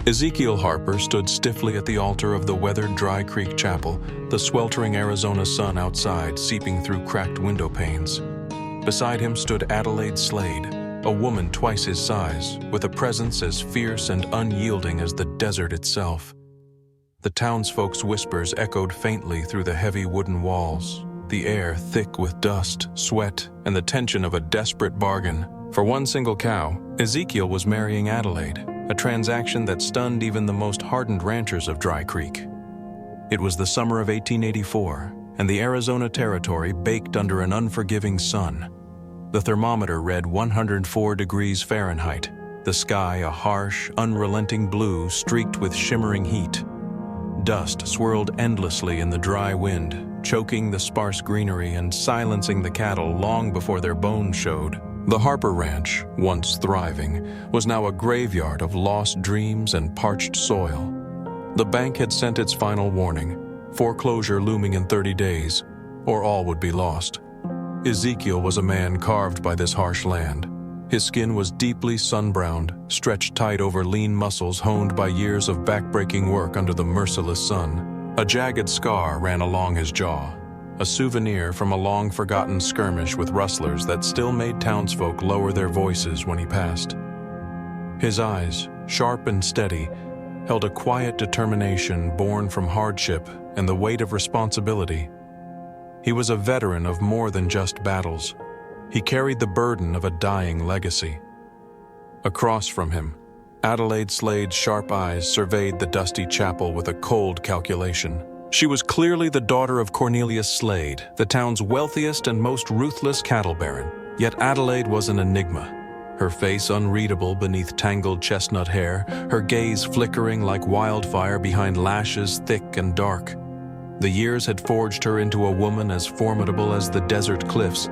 Ezekiel Harper stood stiffly at the altar of the weathered Dry Creek Chapel, the sweltering Arizona sun outside seeping through cracked window panes. Beside him stood Adelaide Slade, a woman twice his size, with a presence as fierce and unyielding as the desert itself. The townsfolk's whispers echoed faintly through the heavy wooden walls, the air thick with dust, sweat, and the tension of a desperate bargain. For one single cow, Ezekiel was marrying Adelaide, a transaction that stunned even the most hardened ranchers of Dry Creek. It was the summer of 1884, and the Arizona Territory baked under an unforgiving sun. The thermometer read 104 degrees Fahrenheit, the sky a harsh, unrelenting blue streaked with shimmering heat. Dust swirled endlessly in the dry wind, choking the sparse greenery and silencing the cattle long before their bones showed. The Harper Ranch, once thriving, was now a graveyard of lost dreams and parched soil. The bank had sent its final warning, foreclosure looming in 30 days, or all would be lost. Ezekiel was a man carved by this harsh land. His skin was deeply sun-browned, stretched tight over lean muscles honed by years of back-breaking work under the merciless sun. A jagged scar ran along his jaw, a souvenir from a long-forgotten skirmish with rustlers that still made townsfolk lower their voices when he passed. His eyes, sharp and steady, held a quiet determination born from hardship and the weight of responsibility. He was a veteran of more than just battles. He carried the burden of a dying legacy. Across from him, Adelaide Slade's sharp eyes surveyed the dusty chapel with a cold calculation. She was clearly the daughter of Cornelius Slade, the town's wealthiest and most ruthless cattle baron. Yet Adelaide was an enigma, her face unreadable beneath tangled chestnut hair, her gaze flickering like wildfire behind lashes thick and dark. The years had forged her into a woman as formidable as the desert cliffs,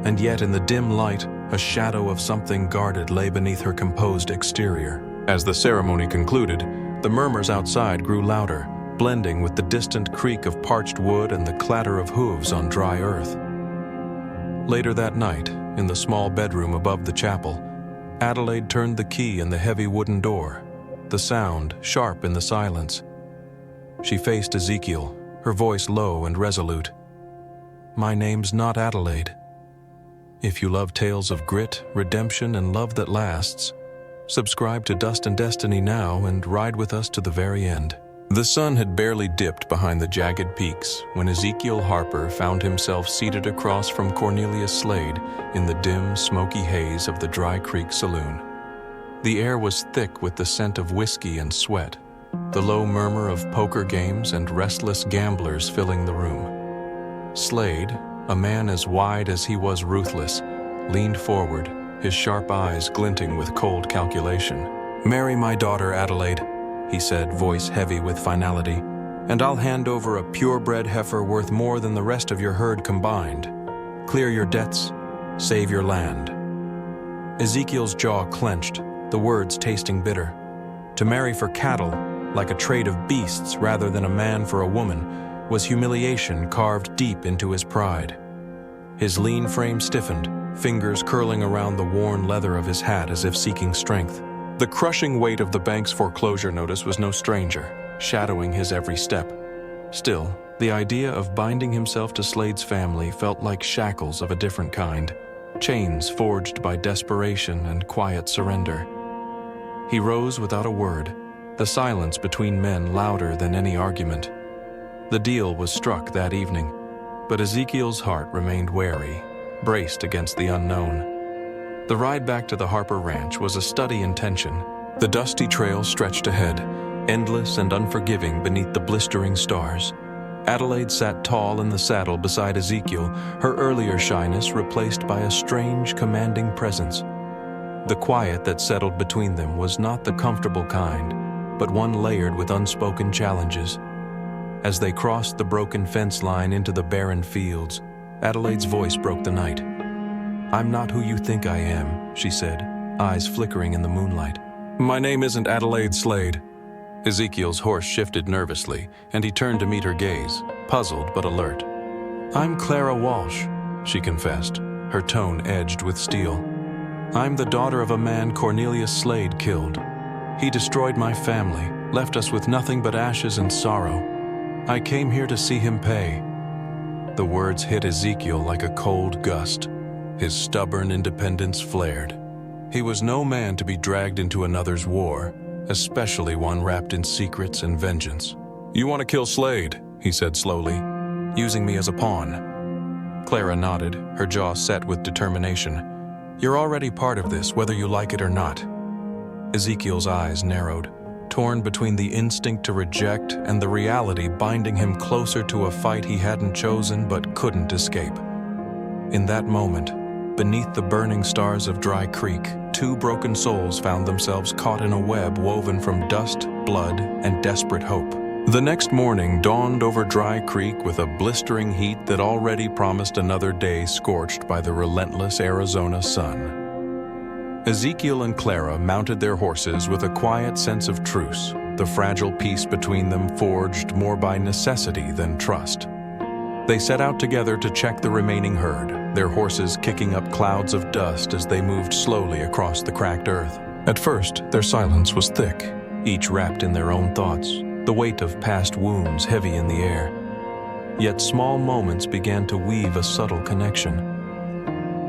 and yet in the dim light, a shadow of something guarded lay beneath her composed exterior. As the ceremony concluded, the murmurs outside grew louder, blending with the distant creak of parched wood and the clatter of hooves on dry earth. Later that night, in the small bedroom above the chapel, Adelaide turned the key in the heavy wooden door, the sound sharp in the silence. She faced Ezekiel, her voice low and resolute. "My name's not Adelaide. If you love tales of grit, redemption, and love that lasts, subscribe to Dust and Destiny now and ride with us to the very end." The sun had barely dipped behind the jagged peaks when Ezekiel Harper found himself seated across from Cornelius Slade in the dim, smoky haze of the Dry Creek Saloon. The air was thick with the scent of whiskey and sweat, the low murmur of poker games and restless gamblers filling the room. Slade, a man as wide as he was ruthless, leaned forward, his sharp eyes glinting with cold calculation. "Marry my daughter, Adelaide," he said, voice heavy with finality, "and I'll hand over a purebred heifer worth more than the rest of your herd combined. Clear your debts, save your land." Ezekiel's jaw clenched, the words tasting bitter. To marry for cattle, like a trade of beasts rather than a man for a woman, was humiliation carved deep into his pride. His lean frame stiffened, fingers curling around the worn leather of his hat as if seeking strength. The crushing weight of the bank's foreclosure notice was no stranger, shadowing his every step. Still, the idea of binding himself to Slade's family felt like shackles of a different kind, chains forged by desperation and quiet surrender. He rose without a word, the silence between men louder than any argument. The deal was struck that evening, but Ezekiel's heart remained wary, braced against the unknown. The ride back to the Harper Ranch was a study in tension. The dusty trail stretched ahead, endless and unforgiving beneath the blistering stars. Adelaide sat tall in the saddle beside Ezekiel, her earlier shyness replaced by a strange, commanding presence. The quiet that settled between them was not the comfortable kind, but one layered with unspoken challenges. As they crossed the broken fence line into the barren fields, Adelaide's voice broke the night. "I'm not who you think I am," she said, eyes flickering in the moonlight. "My name isn't Adelaide Slade." Ezekiel's horse shifted nervously, and he turned to meet her gaze, puzzled but alert. "I'm Clara Walsh," she confessed, her tone edged with steel. "I'm the daughter of a man Cornelius Slade killed." He destroyed my family, left us with nothing but ashes and sorrow. I came here to see him pay." The words hit Ezekiel like a cold gust. His stubborn independence flared. He was no man to be dragged into another's war, especially one wrapped in secrets and vengeance. "You want to kill Slade," he said slowly, "using me as a pawn." Clara nodded, her jaw set with determination. "You're already part of this, whether you like it or not." Ezekiel's eyes narrowed, torn between the instinct to reject and the reality binding him closer to a fight he hadn't chosen but couldn't escape. In that moment, beneath the burning stars of Dry Creek, two broken souls found themselves caught in a web woven from dust, blood, and desperate hope. The next morning dawned over Dry Creek with a blistering heat that already promised another day scorched by the relentless Arizona sun. Ezekiel and Clara mounted their horses with a quiet sense of truce, the fragile peace between them forged more by necessity than trust. They set out together to check the remaining herd, their horses kicking up clouds of dust as they moved slowly across the cracked earth. At first, their silence was thick, each wrapped in their own thoughts, the weight of past wounds heavy in the air. Yet small moments began to weave a subtle connection.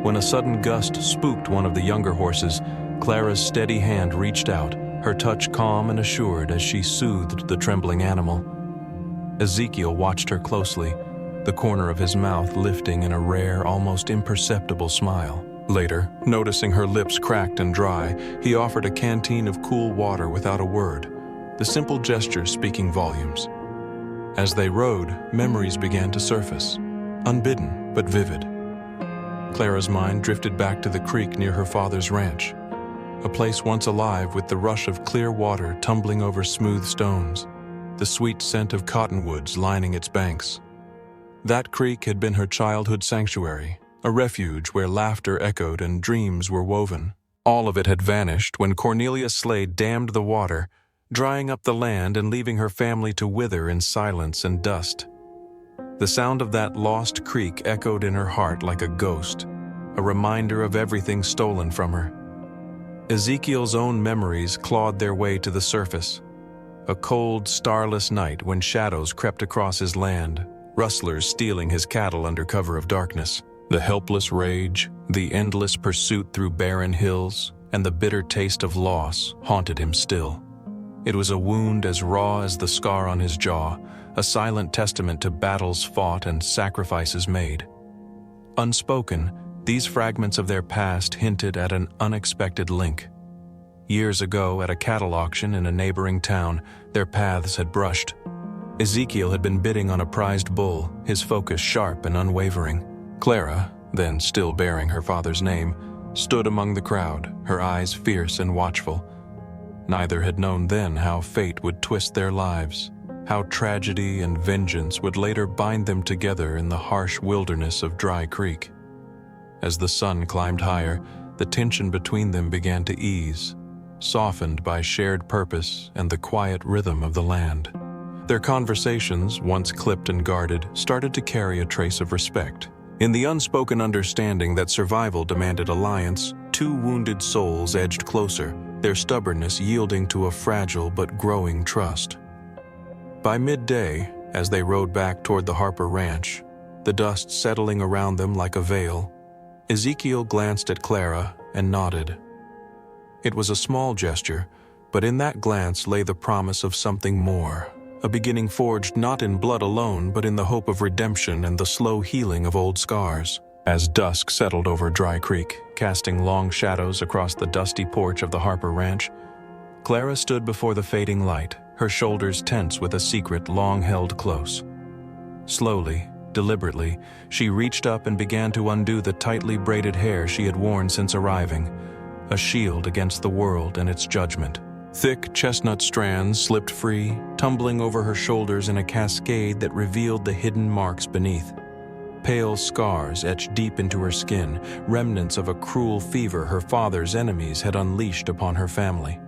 When a sudden gust spooked one of the younger horses, Clara's steady hand reached out, her touch calm and assured as she soothed the trembling animal. Ezekiel watched her closely, the corner of his mouth lifting in a rare, almost imperceptible smile. Later, noticing her lips cracked and dry, he offered a canteen of cool water without a word, the simple gesture speaking volumes. As they rode, memories began to surface, unbidden but vivid. Clara's mind drifted back to the creek near her father's ranch, a place once alive with the rush of clear water tumbling over smooth stones, the sweet scent of cottonwoods lining its banks. That creek had been her childhood sanctuary, a refuge where laughter echoed and dreams were woven. All of it had vanished when Cornelia Slade dammed the water, drying up the land and leaving her family to wither in silence and dust. The sound of that lost creek echoed in her heart like a ghost, a reminder of everything stolen from her. Ezekiel's own memories clawed their way to the surface. A cold, starless night when shadows crept across his land, rustlers stealing his cattle under cover of darkness. The helpless rage, the endless pursuit through barren hills, and the bitter taste of loss haunted him still. It was a wound as raw as the scar on his jaw, a silent testament to battles fought and sacrifices made. Unspoken, these fragments of their past hinted at an unexpected link. Years ago, at a cattle auction in a neighboring town, their paths had brushed. Ezekiel had been bidding on a prized bull, his focus sharp and unwavering. Clara, then still bearing her father's name, stood among the crowd, her eyes fierce and watchful. Neither had known then how fate would twist their lives, how tragedy and vengeance would later bind them together in the harsh wilderness of Dry Creek. As the sun climbed higher, the tension between them began to ease, softened by shared purpose and the quiet rhythm of the land. Their conversations, once clipped and guarded, started to carry a trace of respect. In the unspoken understanding that survival demanded alliance, two wounded souls edged closer, their stubbornness yielding to a fragile but growing trust. By midday, as they rode back toward the Harper Ranch, the dust settling around them like a veil, Ezekiel glanced at Clara and nodded. It was a small gesture, but in that glance lay the promise of something more, a beginning forged not in blood alone but in the hope of redemption and the slow healing of old scars. As dusk settled over Dry Creek, casting long shadows across the dusty porch of the Harper Ranch, Clara stood before the fading light, her shoulders tense with a secret long held close. Slowly, deliberately, she reached up and began to undo the tightly braided hair she had worn since arriving, a shield against the world and its judgment. Thick chestnut strands slipped free, tumbling over her shoulders in a cascade that revealed the hidden marks beneath. Pale scars etched deep into her skin, remnants of a cruel fever her father's enemies had unleashed upon her family.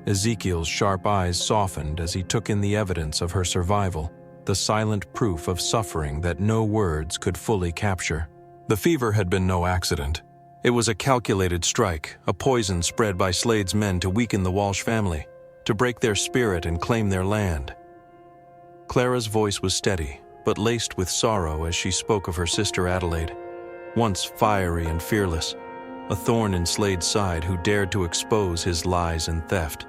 Ezekiel's sharp eyes softened as he took in the evidence of her survival, the silent proof of suffering that no words could fully capture. The fever had been no accident. It was a calculated strike, a poison spread by Slade's men to weaken the Walsh family, to break their spirit and claim their land. Clara's voice was steady, but laced with sorrow as she spoke of her sister Adelaide, once fiery and fearless, a thorn in Slade's side who dared to expose his lies and theft.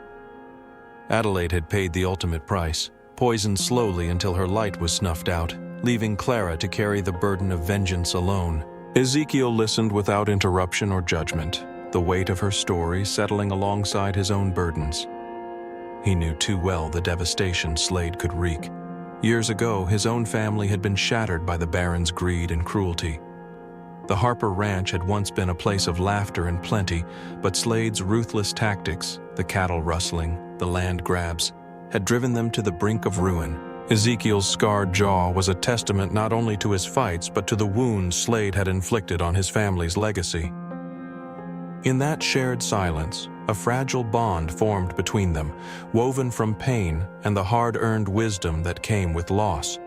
Adelaide had paid the ultimate price, poisoned slowly until her light was snuffed out, leaving Clara to carry the burden of vengeance alone. Ezekiel listened without interruption or judgment, the weight of her story settling alongside his own burdens. He knew too well the devastation Slade could wreak. Years ago, his own family had been shattered by the Baron's greed and cruelty. The Harper Ranch had once been a place of laughter and plenty, but Slade's ruthless tactics, the cattle rustling, the land grabs, had driven them to the brink of ruin. Ezekiel's scarred jaw was a testament not only to his fights but to the wounds Slade had inflicted on his family's legacy. In that shared silence, a fragile bond formed between them, woven from pain and the hard-earned wisdom that came with loss.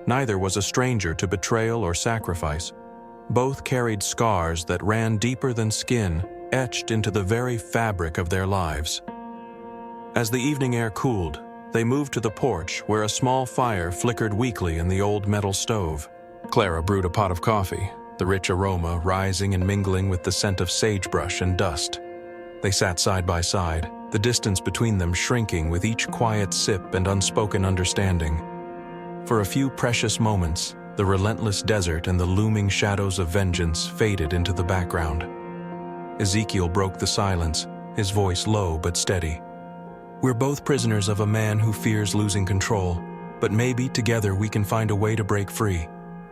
Neither was a stranger to betrayal or sacrifice. Both carried scars that ran deeper than skin, etched into the very fabric of their lives. As the evening air cooled, they moved to the porch where a small fire flickered weakly in the old metal stove. Clara brewed a pot of coffee, the rich aroma rising and mingling with the scent of sagebrush and dust. They sat side by side, the distance between them shrinking with each quiet sip and unspoken understanding. For a few precious moments, the relentless desert and the looming shadows of vengeance faded into the background. Ezekiel broke the silence, his voice low but steady. "We're both prisoners of a man who fears losing control, but maybe together we can find a way to break free."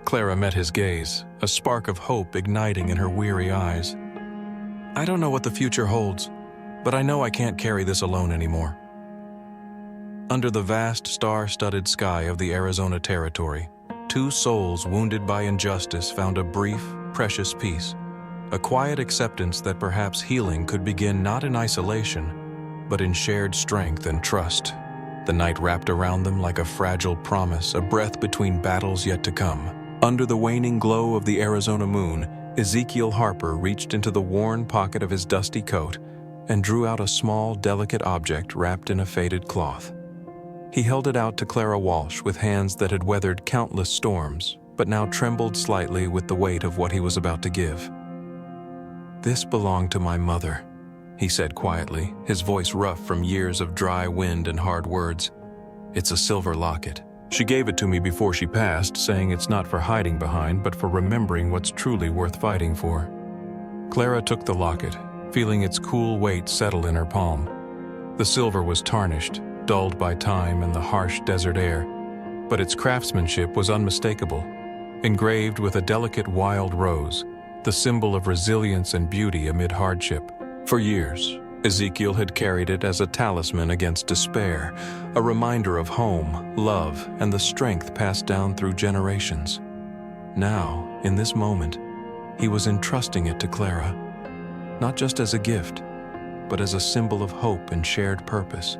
Clara met his gaze, a spark of hope igniting in her weary eyes. "I don't know what the future holds, but I know I can't carry this alone anymore." Under the vast, star-studded sky of the Arizona Territory, two souls wounded by injustice found a brief, precious peace, a quiet acceptance that perhaps healing could begin not in isolation, but in shared strength and trust. The night wrapped around them like a fragile promise, a breath between battles yet to come. Under the waning glow of the Arizona moon, Ezekiel Harper reached into the worn pocket of his dusty coat and drew out a small, delicate object wrapped in a faded cloth. He held it out to Clara Walsh with hands that had weathered countless storms, but now trembled slightly with the weight of what he was about to give. "This belonged to my mother," he said quietly, his voice rough from years of dry wind and hard words. "It's a silver locket. She gave it to me before she passed, saying it's not for hiding behind, but for remembering what's truly worth fighting for." Clara took the locket, feeling its cool weight settle in her palm. The silver was tarnished, dulled by time and the harsh desert air, but its craftsmanship was unmistakable, engraved with a delicate wild rose, the symbol of resilience and beauty amid hardship. For years, Ezekiel had carried it as a talisman against despair, a reminder of home, love, and the strength passed down through generations. Now, in this moment, he was entrusting it to Clara, not just as a gift, but as a symbol of hope and shared purpose.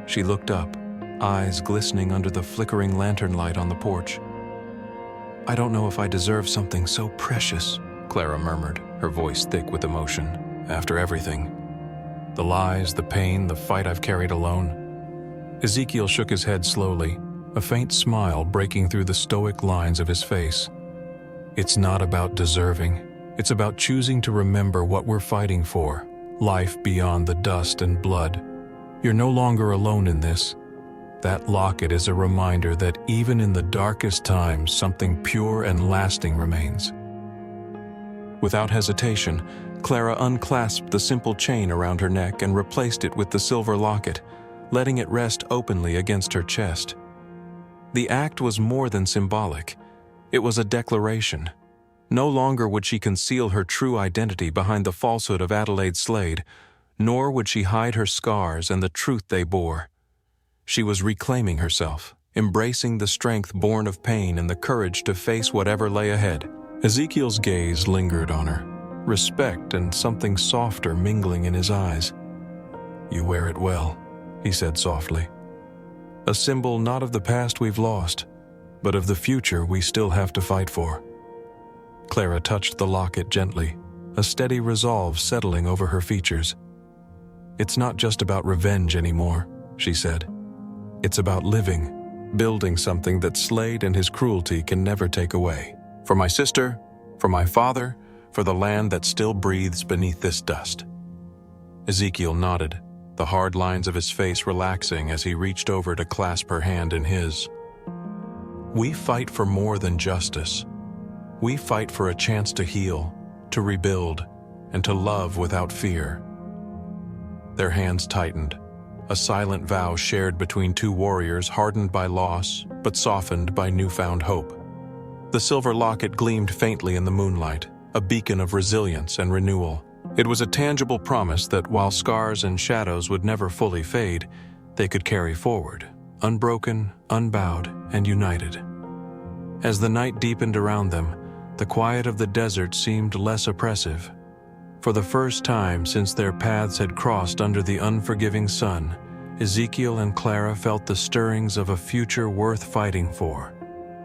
She looked up, eyes glistening under the flickering lantern light on the porch. "I don't know if I deserve something so precious," Clara murmured, her voice thick with emotion. "After everything. The lies, the pain, the fight I've carried alone." Ezekiel shook his head slowly, a faint smile breaking through the stoic lines of his face. "It's not about deserving. It's about choosing to remember what we're fighting for, life beyond the dust and blood. You're no longer alone in this. That locket is a reminder that even in the darkest times, something pure and lasting remains." Without hesitation, Clara unclasped the simple chain around her neck and replaced it with the silver locket, letting it rest openly against her chest. The act was more than symbolic. It was a declaration. No longer would she conceal her true identity behind the falsehood of Adelaide Slade, nor would she hide her scars and the truth they bore. She was reclaiming herself, embracing the strength born of pain and the courage to face whatever lay ahead. Ezekiel's gaze lingered on her, respect and something softer mingling in his eyes. "You wear it well," he said softly. "A symbol not of the past we've lost, but of the future we still have to fight for." Clara touched the locket gently, a steady resolve settling over her features. "It's not just about revenge anymore," she said. "It's about living, building something that Slade and his cruelty can never take away. For my sister, for my father, for the land that still breathes beneath this dust." Ezekiel nodded, the hard lines of his face relaxing as he reached over to clasp her hand in his. "We fight for more than justice. We fight for a chance to heal, to rebuild, and to love without fear." Their hands tightened, a silent vow shared between two warriors hardened by loss, but softened by newfound hope. The silver locket gleamed faintly in the moonlight, a beacon of resilience and renewal. It was a tangible promise that while scars and shadows would never fully fade, they could carry forward, unbroken, unbowed, and united. As the night deepened around them, the quiet of the desert seemed less oppressive. For the first time since their paths had crossed under the unforgiving sun, Ezekiel and Clara felt the stirrings of a future worth fighting for.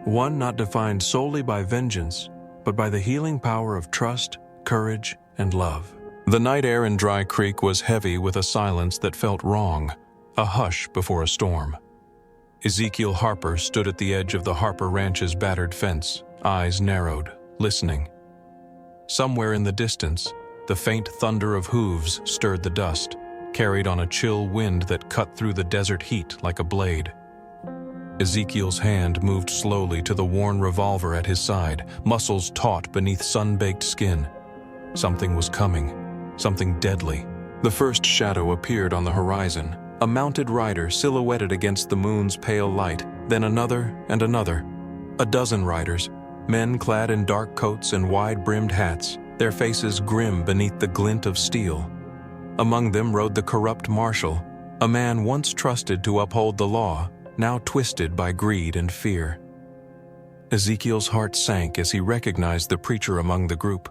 One not defined solely by vengeance, but by the healing power of trust, courage, and love. The night air in Dry Creek was heavy with a silence that felt wrong, a hush before a storm. Ezekiel Harper stood at the edge of the Harper Ranch's battered fence, eyes narrowed, listening. Somewhere in the distance, the faint thunder of hooves stirred the dust, carried on a chill wind that cut through the desert heat like a blade. Ezekiel's hand moved slowly to the worn revolver at his side, muscles taut beneath sun-baked skin. Something was coming, something deadly. The first shadow appeared on the horizon, a mounted rider silhouetted against the moon's pale light, then another and another. A dozen riders, men clad in dark coats and wide-brimmed hats, their faces grim beneath the glint of steel. Among them rode the corrupt marshal, a man once trusted to uphold the law, now twisted by greed and fear. Ezekiel's heart sank as he recognized the preacher among the group,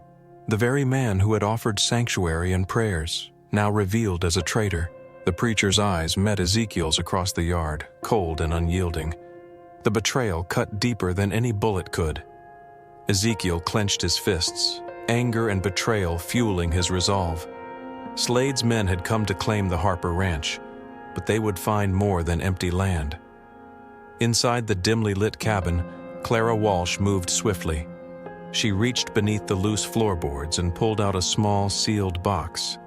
the very man who had offered sanctuary and prayers, now revealed as a traitor. The preacher's eyes met Ezekiel's across the yard, cold and unyielding. The betrayal cut deeper than any bullet could. Ezekiel clenched his fists, anger and betrayal fueling his resolve. Slade's men had come to claim the Harper Ranch, but they would find more than empty land. Inside the dimly lit cabin, Clara Walsh moved swiftly. She reached beneath the loose floorboards and pulled out a small sealed box.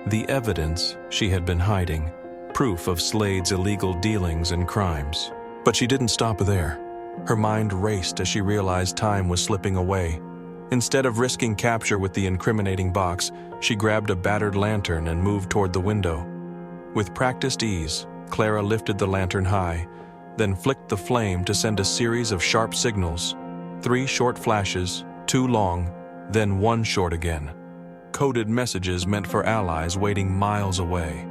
The evidence she had been hiding, proof of Slade's illegal dealings and crimes. But she didn't stop there. Her mind raced as she realized time was slipping away. Instead of risking capture with the incriminating box, she grabbed a battered lantern and moved toward the window. With practiced ease, Clara lifted the lantern high, then flicked the flame to send a series of sharp signals. 3 short flashes, 2 long, then 1 short again. Coded messages meant for allies waiting miles away.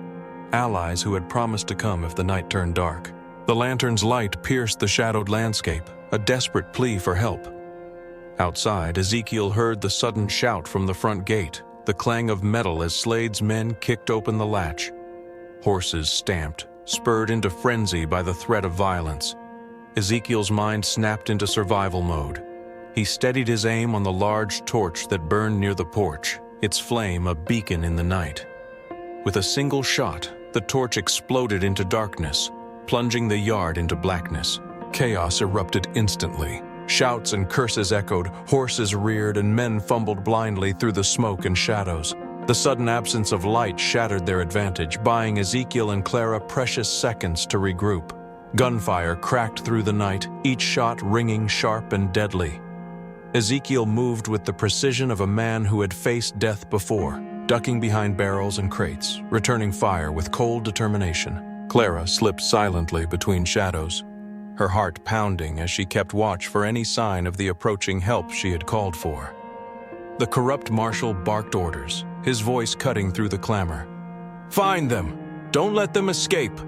Allies who had promised to come if the night turned dark. The lantern's light pierced the shadowed landscape, a desperate plea for help. Outside, Ezekiel heard the sudden shout from the front gate, the clang of metal as Slade's men kicked open the latch. Horses stamped, spurred into frenzy by the threat of violence. Ezekiel's mind snapped into survival mode. He steadied his aim on the large torch that burned near the porch, its flame a beacon in the night. With a single shot, the torch exploded into darkness, plunging the yard into blackness. Chaos erupted instantly. Shouts and curses echoed, horses reared, and men fumbled blindly through the smoke and shadows. The sudden absence of light shattered their advantage, buying Ezekiel and Clara precious seconds to regroup. Gunfire cracked through the night, each shot ringing sharp and deadly. Ezekiel moved with the precision of a man who had faced death before, ducking behind barrels and crates, returning fire with cold determination. Clara slipped silently between shadows, her heart pounding as she kept watch for any sign of the approaching help she had called for. The corrupt marshal barked orders, his voice cutting through the clamor. "Find them! Don't let them escape!"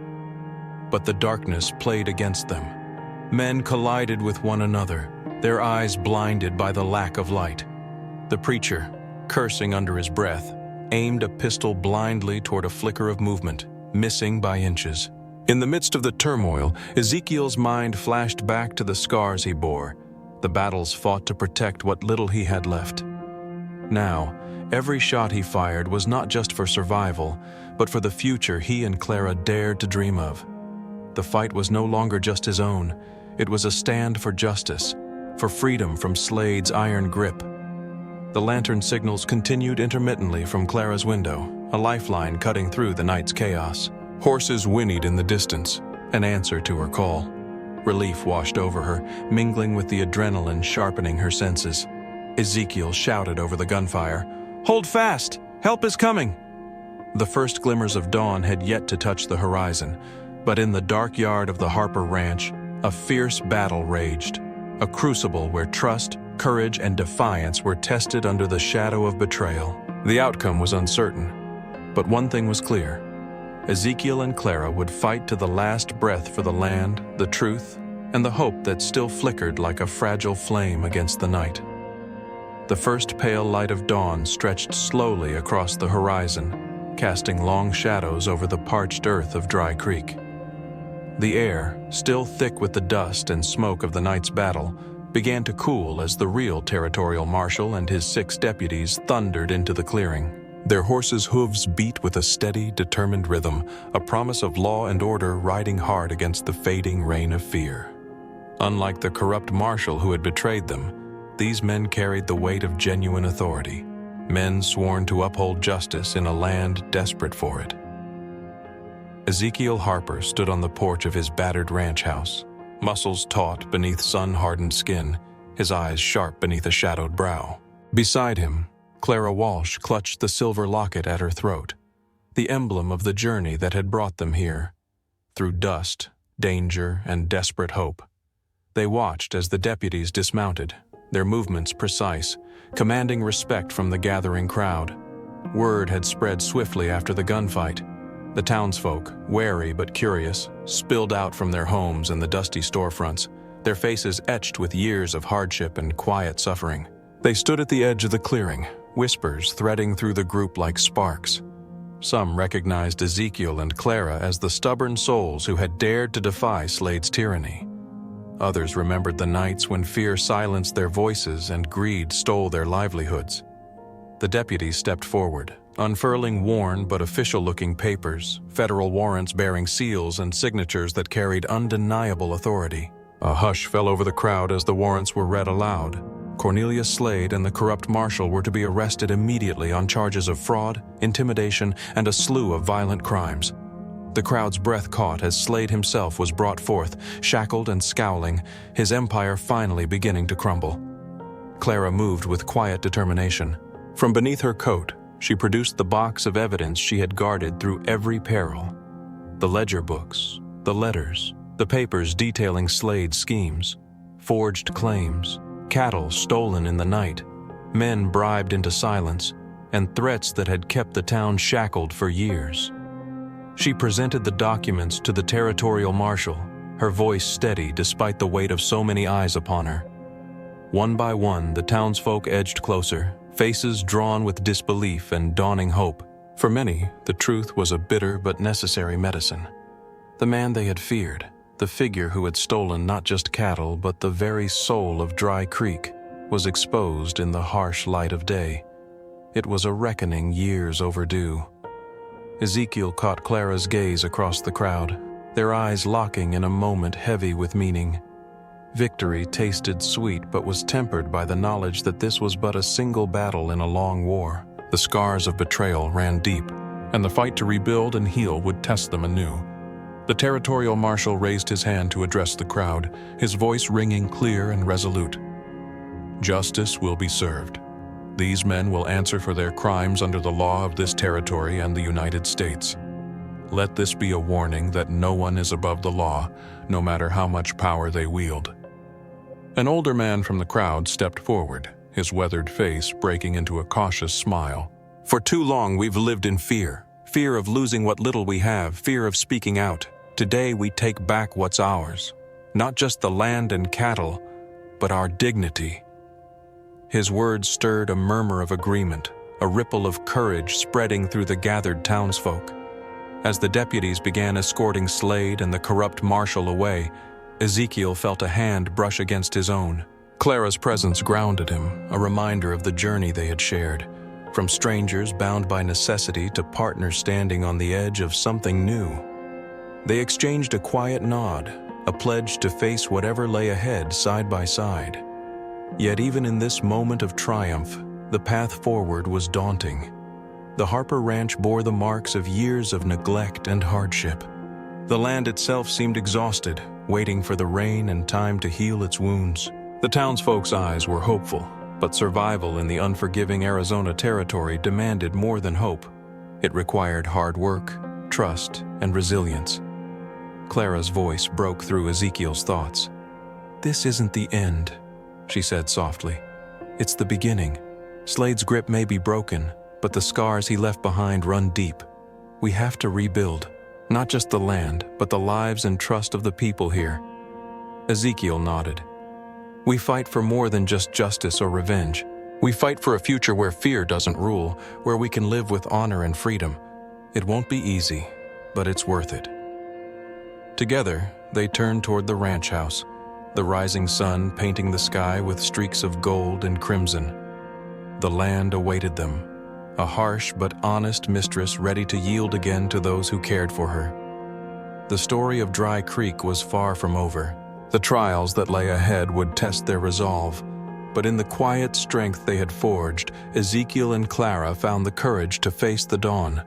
But the darkness played against them. Men collided with one another, their eyes blinded by the lack of light. The preacher, cursing under his breath, aimed a pistol blindly toward a flicker of movement, missing by inches. In the midst of the turmoil, Ezekiel's mind flashed back to the scars he bore, the battles fought to protect what little he had left. Now, Every shot he fired was not just for survival, but for the future he and Clara dared to dream of. The fight was no longer just his own. It was a stand for justice, for freedom from Slade's iron grip. The lantern signals continued intermittently from Clara's window, a lifeline cutting through the night's chaos. Horses whinnied in the distance, an answer to her call. Relief washed over her, mingling with the adrenaline sharpening her senses. Ezekiel shouted over the gunfire, "Hold fast! Help is coming!" The first glimmers of dawn had yet to touch the horizon, but in the dark yard of the Harper Ranch, a fierce battle raged, a crucible where trust, courage, and defiance were tested under the shadow of betrayal. The outcome was uncertain, but one thing was clear. Ezekiel and Clara would fight to the last breath for the land, the truth, and the hope that still flickered like a fragile flame against the night. The first pale light of dawn stretched slowly across the horizon, casting long shadows over the parched earth of Dry Creek. The air, still thick with the dust and smoke of the night's battle, began to cool as the real territorial marshal and his 6 deputies thundered into the clearing. Their horses' hooves beat with a steady, determined rhythm, a promise of law and order riding hard against the fading rain of fear. Unlike the corrupt marshal who had betrayed them, these men carried the weight of genuine authority, men sworn to uphold justice in a land desperate for it. Ezekiel Harper stood on the porch of his battered ranch house, muscles taut beneath sun-hardened skin, his eyes sharp beneath a shadowed brow. Beside him, Clara Walsh clutched the silver locket at her throat, the emblem of the journey that had brought them here, through dust, danger, and desperate hope. They watched as the deputies dismounted, their movements precise, commanding respect from the gathering crowd. Word had spread swiftly after the gunfight. The townsfolk, wary but curious, spilled out from their homes and the dusty storefronts, their faces etched with years of hardship and quiet suffering. They stood at the edge of the clearing, whispers threading through the group like sparks. Some recognized Ezekiel and Clara as the stubborn souls who had dared to defy Slade's tyranny. Others remembered the nights when fear silenced their voices and greed stole their livelihoods. The deputies stepped forward, unfurling worn but official-looking papers, federal warrants bearing seals and signatures that carried undeniable authority. A hush fell over the crowd as the warrants were read aloud. Cornelius Slade and the corrupt marshal were to be arrested immediately on charges of fraud, intimidation, and a slew of violent crimes. The crowd's breath caught as Slade himself was brought forth, shackled and scowling, his empire finally beginning to crumble. Clara moved with quiet determination. From beneath her coat, she produced the box of evidence she had guarded through every peril. The ledger books, the letters, the papers detailing Slade's schemes, forged claims, cattle stolen in the night, men bribed into silence, and threats that had kept the town shackled for years. She presented the documents to the territorial marshal, her voice steady despite the weight of so many eyes upon her. One by one, the townsfolk edged closer, faces drawn with disbelief and dawning hope. For many, the truth was a bitter but necessary medicine. The man they had feared, the figure who had stolen not just cattle but the very soul of Dry Creek, was exposed in the harsh light of day. It was a reckoning years overdue. Ezekiel caught Clara's gaze across the crowd, their eyes locking in a moment heavy with meaning. Victory tasted sweet but was tempered by the knowledge that this was but a single battle in a long war. The scars of betrayal ran deep, and the fight to rebuild and heal would test them anew. The territorial marshal raised his hand to address the crowd, his voice ringing clear and resolute. "Justice will be served. These men will answer for their crimes under the law of this territory and the United States. Let this be a warning that no one is above the law, no matter how much power they wield." An older man from the crowd stepped forward, his weathered face breaking into a cautious smile. "For too long we've lived in fear. Fear of losing what little we have, fear of speaking out. Today we take back what's ours. Not just the land and cattle, but our dignity." His words stirred a murmur of agreement, a ripple of courage spreading through the gathered townsfolk. As the deputies began escorting Slade and the corrupt marshal away, Ezekiel felt a hand brush against his own. Clara's presence grounded him, a reminder of the journey they had shared. from strangers bound by necessity to partners standing on the edge of something new. They exchanged a quiet nod, a pledge to face whatever lay ahead side by side. Yet even in this moment of triumph, the path forward was daunting. The Harper Ranch bore the marks of years of neglect and hardship. The land itself seemed exhausted, waiting for the rain and time to heal its wounds. The townsfolk's eyes were hopeful, but survival in the unforgiving Arizona territory demanded more than hope. It required hard work, trust, and resilience. Clara's voice broke through Ezekiel's thoughts. "This isn't the end," she said softly. "It's the beginning. Slade's grip may be broken, but the scars he left behind run deep. We have to rebuild, not just the land, but the lives and trust of the people here." Ezekiel nodded. "We fight for more than just justice or revenge. We fight for a future where fear doesn't rule, where we can live with honor and freedom. It won't be easy, but it's worth it." Together, they turned toward the ranch house, the rising sun painting the sky with streaks of gold and crimson. The land awaited them, a harsh but honest mistress ready to yield again to those who cared for her. The story of Dry Creek was far from over. The trials that lay ahead would test their resolve, but in the quiet strength they had forged, Ezekiel and Clara found the courage to face the dawn.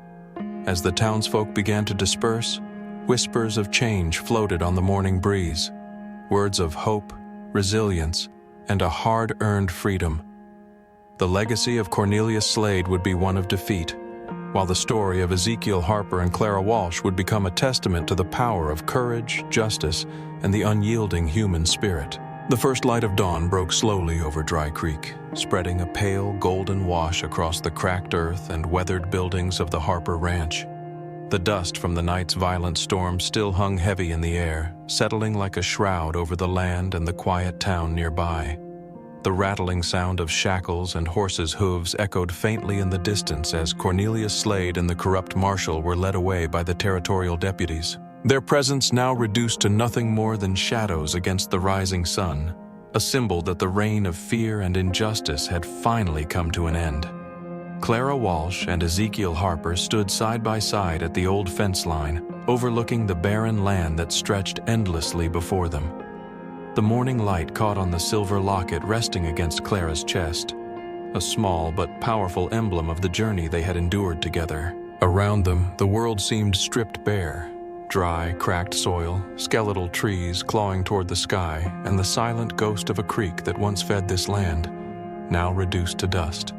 As the townsfolk began to disperse, whispers of change floated on the morning breeze, words of hope, resilience, and a hard-earned freedom. The legacy of Cornelius Slade would be one of defeat, while the story of Ezekiel Harper and Clara Walsh would become a testament to the power of courage, justice, and the unyielding human spirit. The first light of dawn broke slowly over Dry Creek, spreading a pale golden wash across the cracked earth and weathered buildings of the Harper Ranch. The dust from the night's violent storm still hung heavy in the air, settling like a shroud over the land and the quiet town nearby. The rattling sound of shackles and horses' hooves echoed faintly in the distance as Cornelius Slade and the corrupt marshal were led away by the territorial deputies. Their presence now reduced to nothing more than shadows against the rising sun, a symbol that the reign of fear and injustice had finally come to an end. Clara Walsh and Ezekiel Harper stood side by side at the old fence line, overlooking the barren land that stretched endlessly before them. The morning light caught on the silver locket resting against Clara's chest, a small but powerful emblem of the journey they had endured together. Around them, the world seemed stripped bare. Dry, cracked soil, skeletal trees clawing toward the sky, and the silent ghost of a creek that once fed this land, now reduced to dust.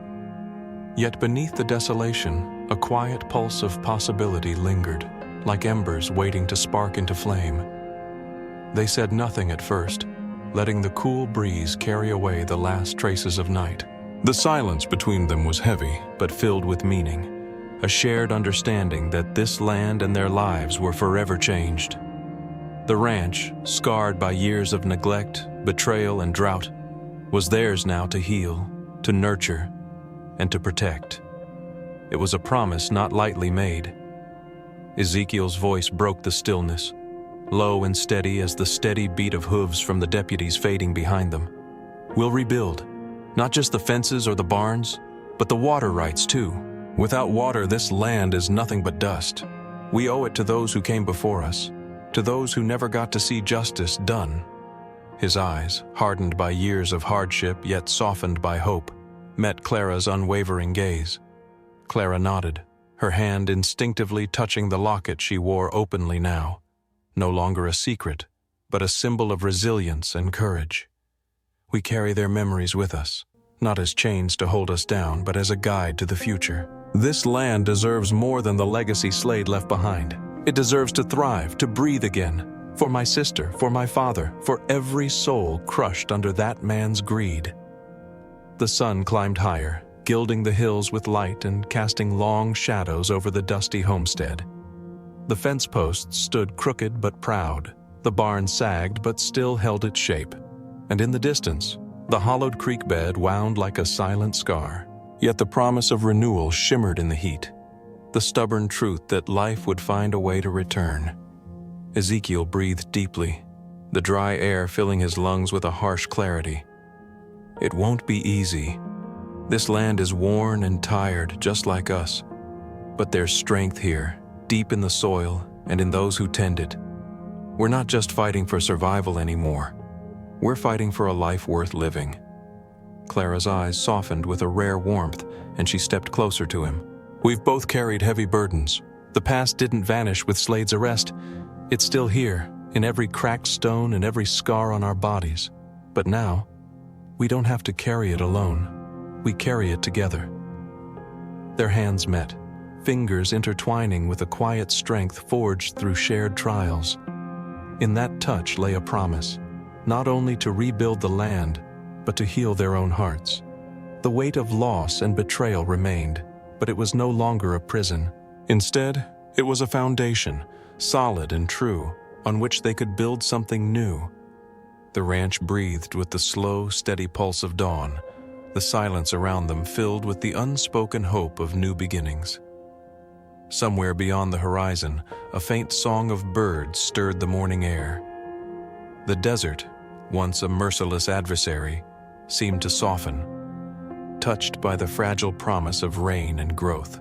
Yet beneath the desolation, a quiet pulse of possibility lingered, like embers waiting to spark into flame. They said nothing at first, letting the cool breeze carry away the last traces of night. The silence between them was heavy, but filled with meaning, a shared understanding that this land and their lives were forever changed. The ranch, scarred by years of neglect, betrayal, and drought, was theirs now to heal, to nurture, and to protect. It was a promise not lightly made. Ezekiel's voice broke the stillness, low and steady as the steady beat of hooves from the deputies fading behind them. "We'll rebuild, not just the fences or the barns, but the water rights too. Without water, this land is nothing but dust. We owe it to those who came before us, to those who never got to see justice done." His eyes, hardened by years of hardship yet softened by hope, met Clara's unwavering gaze. Clara nodded, her hand instinctively touching the locket she wore openly now, no longer a secret, but a symbol of resilience and courage. "We carry their memories with us, not as chains to hold us down, but as a guide to the future. This land deserves more than the legacy Slade left behind. It deserves to thrive, to breathe again, for my sister, for my father, for every soul crushed under that man's greed." The sun climbed higher, gilding the hills with light and casting long shadows over the dusty homestead. The fence posts stood crooked but proud, the barn sagged but still held its shape, and in the distance, the hollowed creek bed wound like a silent scar. Yet the promise of renewal shimmered in the heat, the stubborn truth that life would find a way to return. Ezekiel breathed deeply, the dry air filling his lungs with a harsh clarity. "It won't be easy, This land is worn and tired, just like us. But there's strength here, deep in the soil and in those who tend it. We're not just fighting for survival anymore. We're fighting for a life worth living. Clara's eyes softened with a rare warmth, and she stepped closer to him. We've both carried heavy burdens. The past didn't vanish with Slade's arrest. It's still here, in every cracked stone and every scar on our bodies. But now, we don't have to carry it alone. We carry it together. Their hands met, fingers intertwining with a quiet strength forged through shared trials. In that touch lay a promise, not only to rebuild the land, but to heal their own hearts. The weight of loss and betrayal remained, but it was no longer a prison. Instead, it was a foundation, solid and true, on which they could build something new. The ranch breathed with the slow, steady pulse of dawn, the silence around them filled with the unspoken hope of new beginnings. Somewhere beyond the horizon, a faint song of birds stirred the morning air. The desert, once a merciless adversary, seemed to soften, touched by the fragile promise of rain and growth.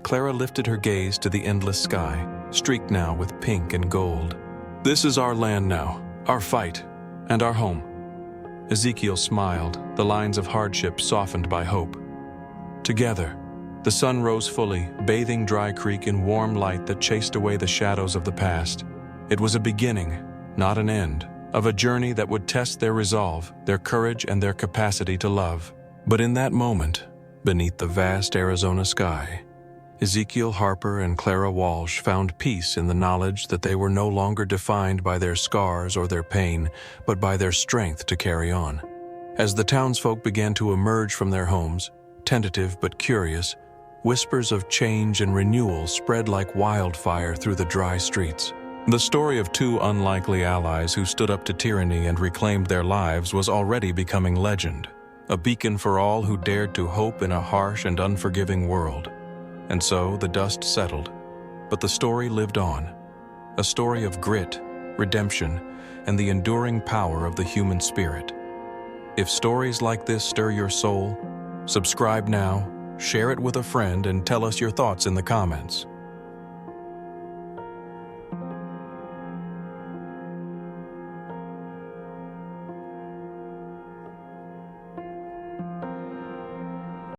Clara lifted her gaze to the endless sky, streaked now with pink and gold. This is our land now, our fight, and our home. Ezekiel smiled, the lines of hardship softened by hope. Together, the sun rose fully, bathing Dry Creek in warm light that chased away the shadows of the past. It was a beginning, not an end, of a journey that would test their resolve, their courage, and their capacity to love. But in that moment, beneath the vast Arizona sky, Ezekiel Harper and Clara Walsh found peace in the knowledge that they were no longer defined by their scars or their pain, but by their strength to carry on. As the townsfolk began to emerge from their homes, tentative but curious, whispers of change and renewal spread like wildfire through the dry streets. The story of two unlikely allies who stood up to tyranny and reclaimed their lives was already becoming legend, a beacon for all who dared to hope in a harsh and unforgiving world. And so the dust settled, but the story lived on, a story of grit, redemption, and the enduring power of the human spirit. If stories like this stir your soul, subscribe now, share it with a friend, and tell us your thoughts in the comments.